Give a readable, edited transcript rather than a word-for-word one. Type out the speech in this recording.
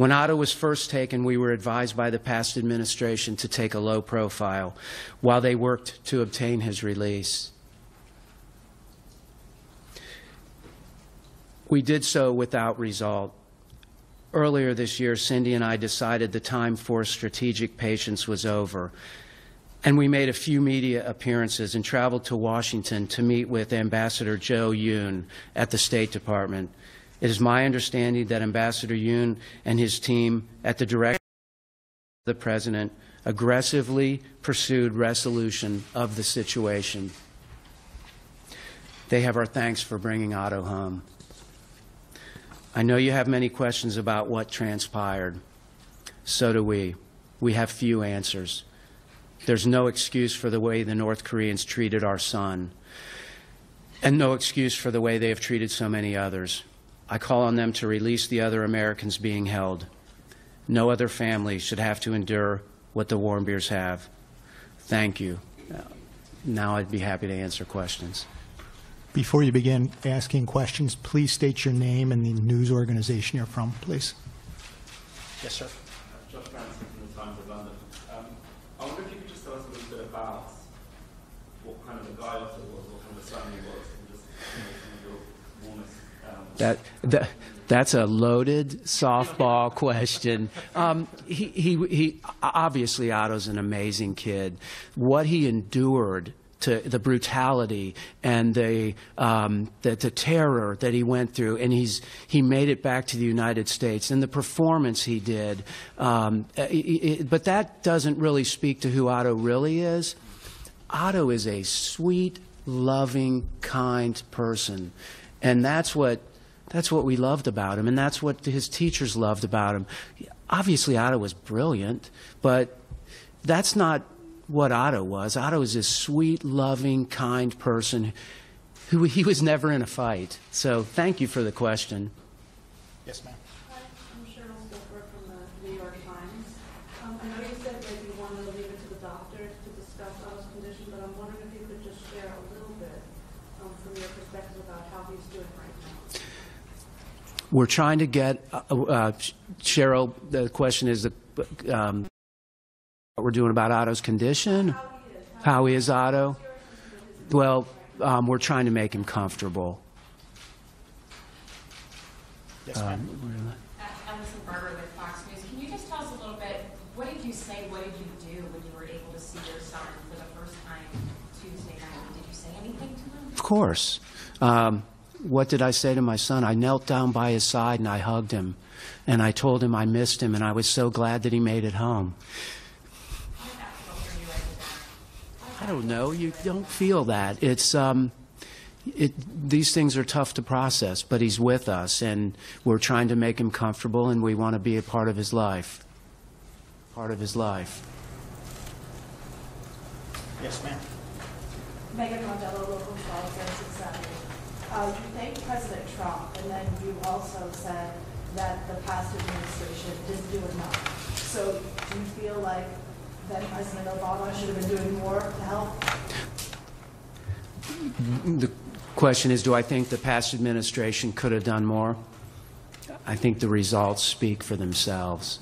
When Otto was first taken, we were advised by the past administration to take a low profile while they worked to obtain his release. We did so without result. Earlier this year, Cindy and I decided the time for strategic patience was over, and we made a few media appearances and traveled to Washington to meet with Ambassador Joe Yoon at the State Department. It is my understanding that Ambassador Yoon and his team, at the direction of the President, aggressively pursued resolution of the situation. They have our thanks for bringing Otto home. I know you have many questions about what transpired. So do we. We have few answers. There's no excuse for the way the North Koreans treated our son, and no excuse for the way they have treated so many others. I call on them to release the other Americans being held. No other family should have to endure what the Warmbiers have. Thank you. Now I'd be happy to answer questions. Before you begin asking questions, please state your name and the news organization you're from, please. Yes, sir. Josh Branson from the Times of London. I wonder if you could just tell us a little bit about what kind of a guy Otto was, what kind of a son he was, and just some of your warmest. That's a loaded softball question. He obviously, Otto's an amazing kid. What he endured, to the brutality and the terror that he went through, and he made it back to the United States, and the performance he did. But that doesn't really speak to who Otto really is. Otto is a sweet, loving, kind person, and that's what we loved about him, and that's what his teachers loved about him. Obviously, Otto was brilliant, but that's not what Otto was. Otto was a sweet, loving, kind person who he was never in a fight. So thank you for the question. Yes, ma'am. Hi, I'm Cheryl Silver from the New York Times. I know you said that you wanted to leave it to the doctors to discuss Otto's condition, but I'm wondering if you could just share a little bit from your perspective about how he's doing right now. We're trying to get, Cheryl, the question is what we're doing about Otto's condition? How he is, Otto? Well, we're trying to make him comfortable. Yes, ma'am. Alison Barber with Fox News. Can you just tell us a little bit, what did you say, what did you do when you were able to see your son for the first time Tuesday night? Did you say anything to him? Of course. What did I say to my son? I knelt down by his side and I hugged him. And I told him I missed him and I was so glad that he made it home. I don't know. You don't feel that. It's these things are tough to process, but he's with us, and we're trying to make him comfortable, and we want to be a part of his life. Part of his life. Yes, ma'am. Megan Mondello, local 12-670. You thanked President Trump, and then you also said that the past administration didn't do enough. So do you feel like that President Obama should have been doing more to help? The question is, do I think the past administration could have done more? I think the results speak for themselves.